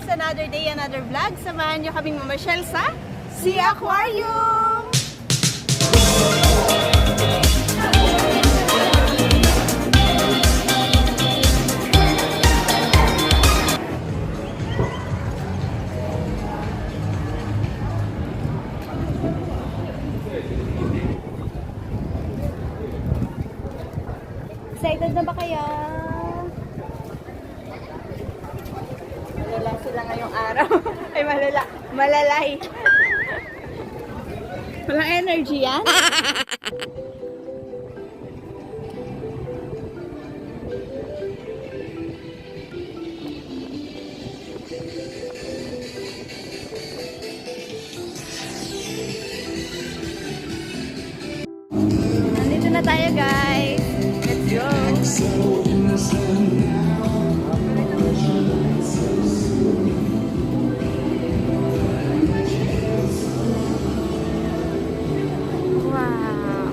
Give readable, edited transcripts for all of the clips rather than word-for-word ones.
another day, another vlog. Samahan nyo kaming mamasyal sa Sea Aquarium! Excited na ba kayo? Malala sila ngayong araw. Ay, malalay. Walang energy yan? Nandito na tayo, guys. Let's go! Wow!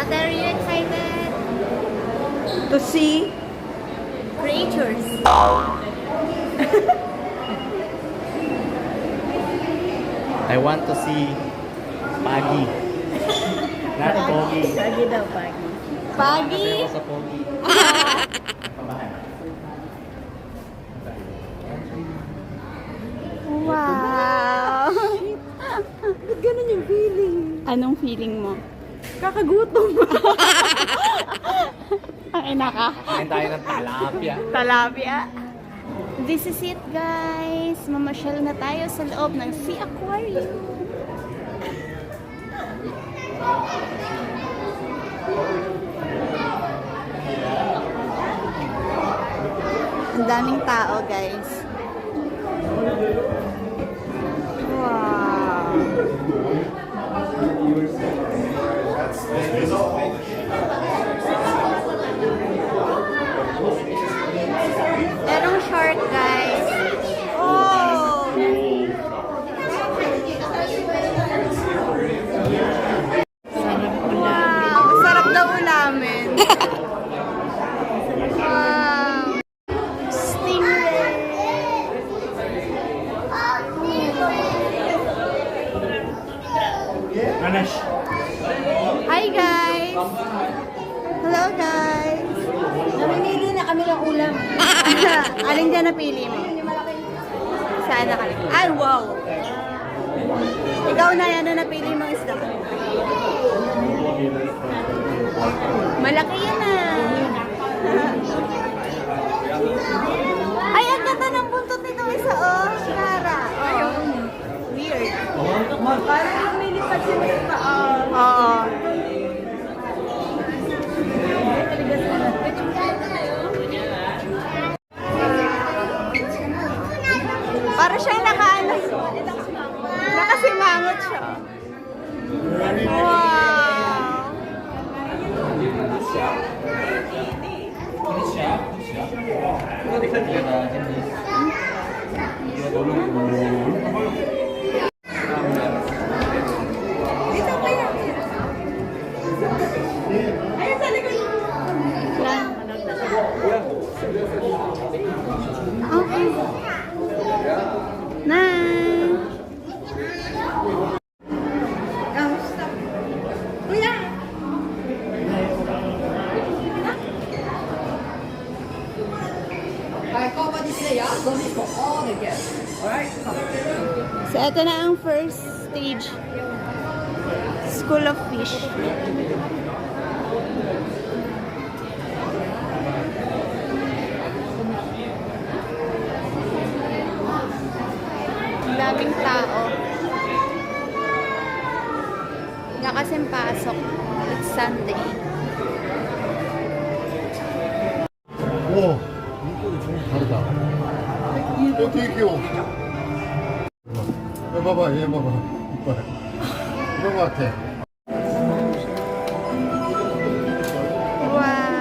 Are you excited? To see creatures. I want to see Pagi. Not Pogi. Pagi daw, Pagi. Pagi? Kasi ako sa Pogi. Wow! Ba't ganun yung feeling? Anong feeling mo? Kakagutom. Ang ina ka. Kain tayo ng talapia. Talapia. This is it, guys. Mamasyal na tayo sa loob ng Sea Aquarium. Ang daming tao, guys. Wow. Merong shark, guys. Oh! Wow! Sarap daw ulamin. Wow! Stingray! Ganesh. Hi, guys! Hello, guys! Namimili na kami ng ulam. Alin dyan napili mo? Saan na kali? Ay, wow! Ikaw na yan na napili mong isda. Malaki yan Ay, ang ganda ng buntot nito isa, oh. Shara. Oh. Weird. Parang lumilipad sila sa taas. Oo. Para siya nakaano. Nakasimangot siya. Wow! Okay. Nay! Kuya! So, ito na ang first stage. School of Fish. Ang daming tao. Wala kasing pasok. It's Sunday. 오, 이쪽이 좀 다르다. 어, 되게 귀여워. 봐봐, 얘 봐봐. 이빨. 이런 거 같아. Wow!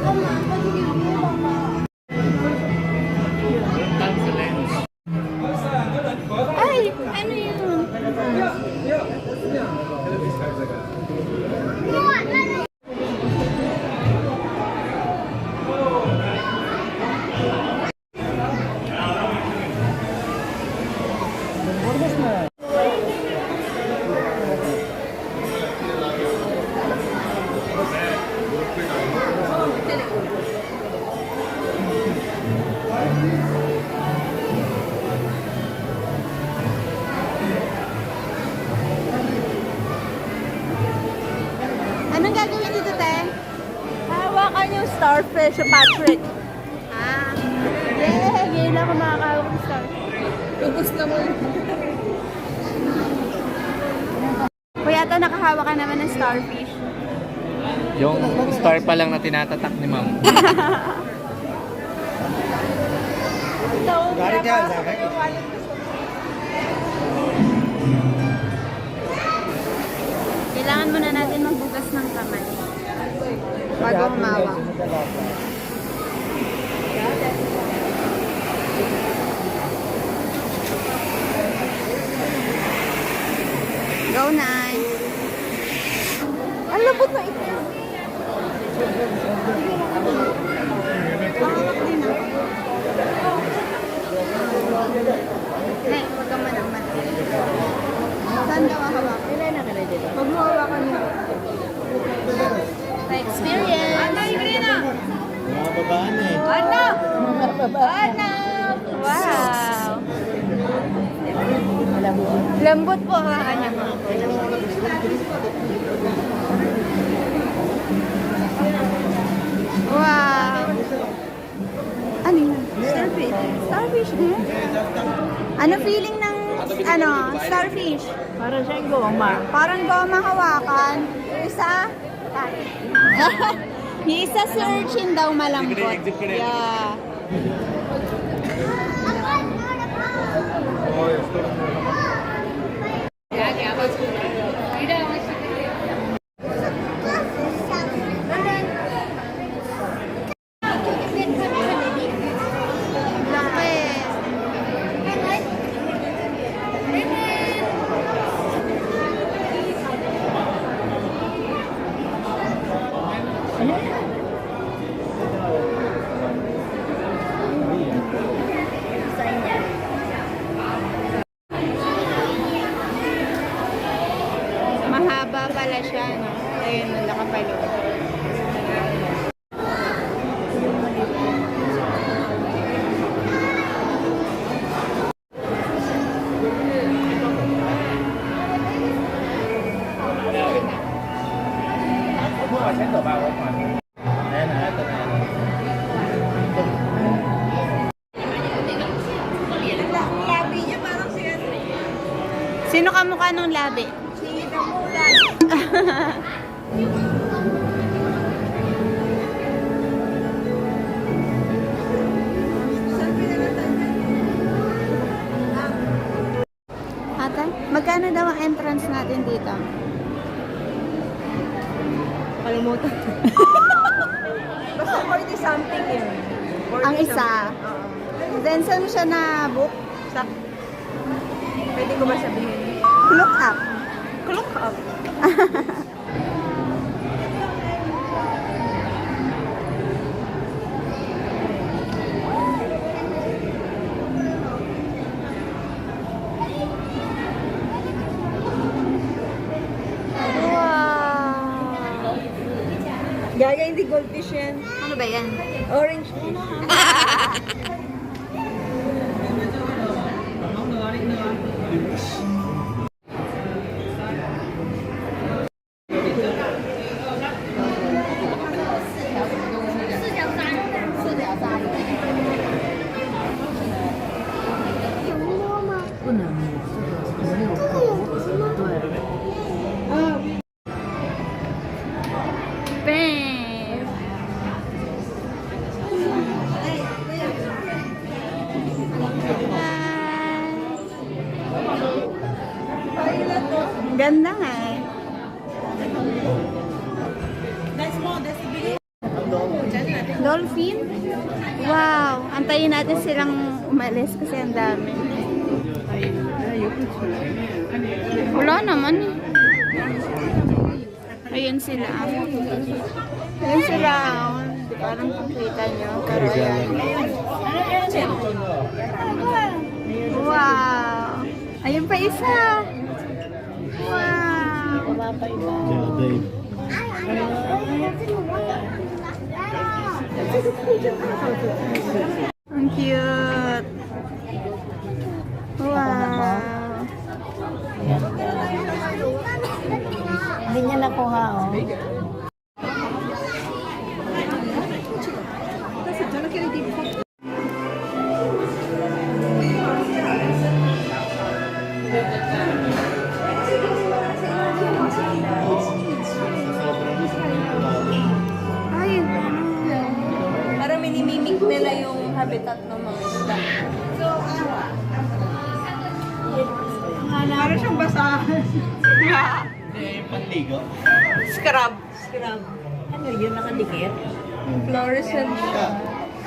Come on. hawakan yung starfish, yung Patrick. Ah. Yeah, ngayon lang ako makakawak ng starfish. Ubus na mo. Kuya, ito nakahawak ka naman ng starfish. Yung star pa lang na tinatatak ni ma'am. Dari dyan, dari. Kailangan muna natin magbugas ng kamay. Bago humawak. Go, Nay. Ang labot na ito. Pahawak din ako. Nay, huwag ka manang. Saan daw hawak? Ilan na ka na dito? Huwag mo hawakan mo. Experience! Mga babaan eh. Ano? Mga babae. Wow! Lambot po hawakan niya mga kuya. Wow! Ano yun? Starfish. Starfish din? Ano feeling ng starfish? Parang siyang goma. Parang goma hawakan. Yung isa, yung isa si urchin daw malambot. Yeah. Laki. Mahaba pala siya, no? Ayun, nakapalo. Ayan na, ito na. Labi niya parang siya. Sino kamukha nung labi? Sige na mula. Ate, magkano daw ang entrance natin dito? Kalimutan. Basta 40 something yun. 40 Ang isa. something. Oo. Then, saan mo siya na-book? Sa... Pwede ko ba sabihin? Look up. Look up. Wow! Gaga, hindi goldfish yan. Ano ba yan? Orange. Bam! Ganda nga eh. Dolphin? Wow! Antayin natin silang umalis kasi ang dami. Wala naman eh. Ayun sila. Ayun sila. Hindi ko alam kung kita nyo. Pero ayan. Wow! Ayun pa isa. Wow! Dave. Ang cute. Wow. Hindi niya nakuha, oh. nila yung habitat ng mga isda. Para siyang basahan. Panligo. Scrub. Scrub. Ano yun, nakadikit? Fluorescent siya.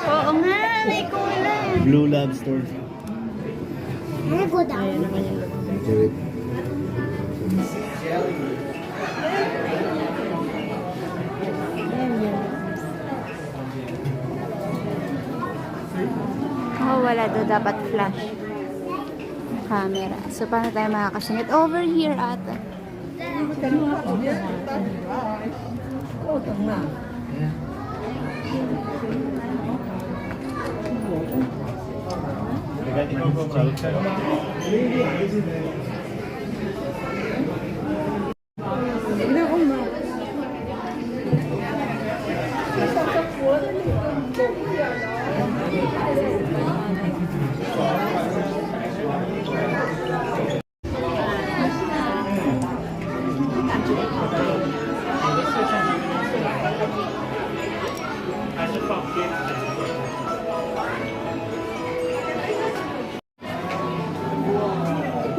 Oo nga, may kulay. Blue lobster. Ayun naman yung look. Oh, wala daw dapat flash camera. So, paano tayo makakasingit? Over here ata.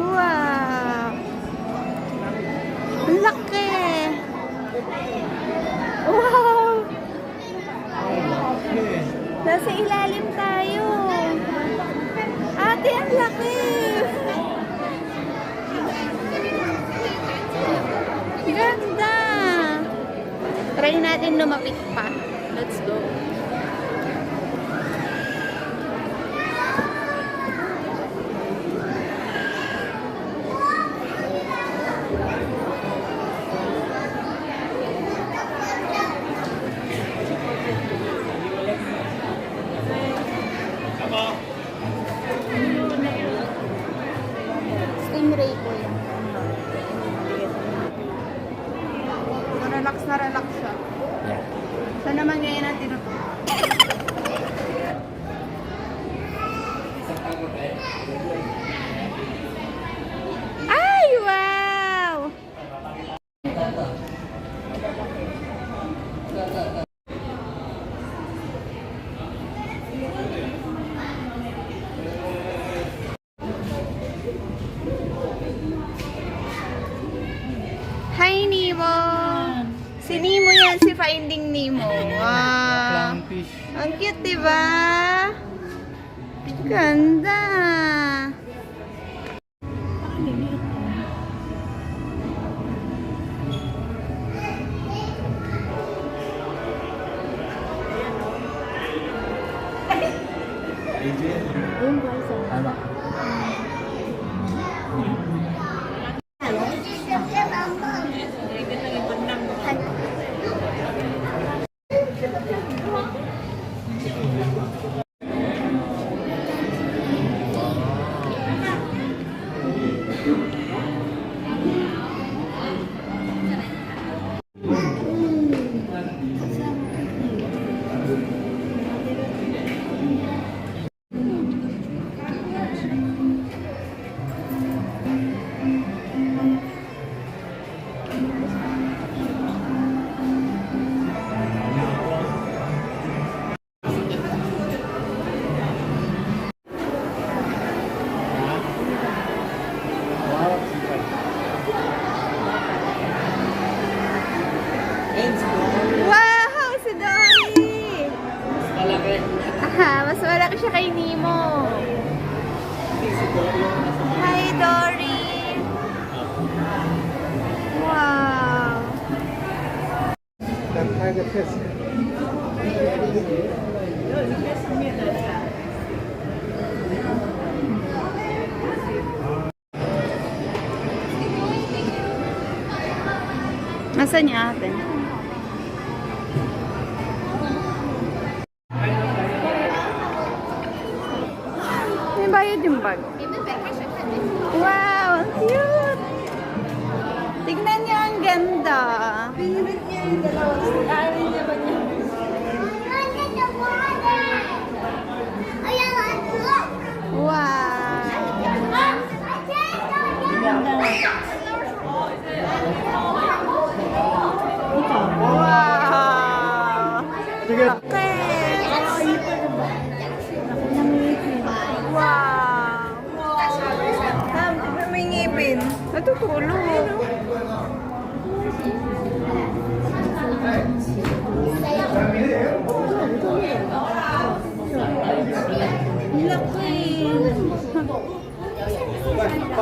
Wow! Ang laki! Wow! Nasa ilalim tayo. Ate, ang laki! Ganda! Try natin lumapit pa. Let's go. Stingray po yan. Na relax siya. Yeah. Saan naman ngayon ang tinutunan? Ay, wow! Hi, Nemo! Si Nemo yan, si Finding Nemo. Wow! Clownfish. Ang cute, diba? Ganda! Tama. Wow! Si Dory! Mas malaki siya kay Nemo. Hi, Dory! Wow! Nasaan niya ate? May bayad yung bag. Wow! Ang cute! Tignan niyo, ang ganda. Pinipit niya yung dalawa. Ayaw niya ba niya? Wow! Wow! Okay. Matutulog.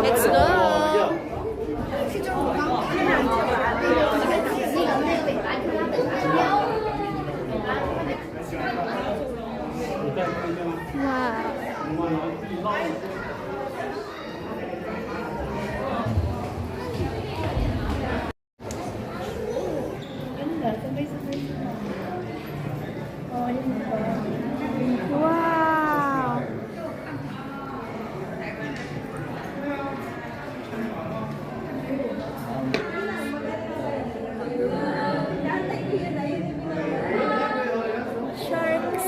Let's go! Wow! Wow! Sharks!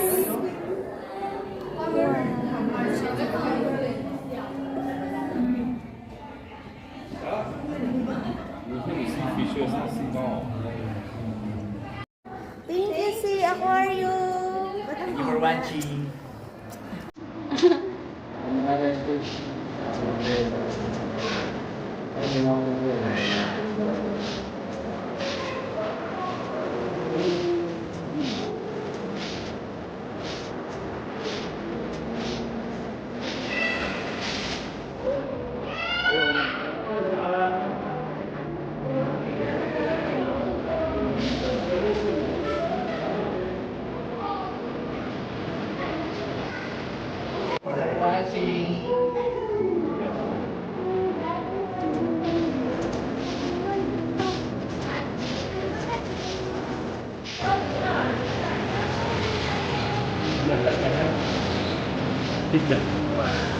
Thank you, Sea Aquarium! Thank you for watching. Tignan.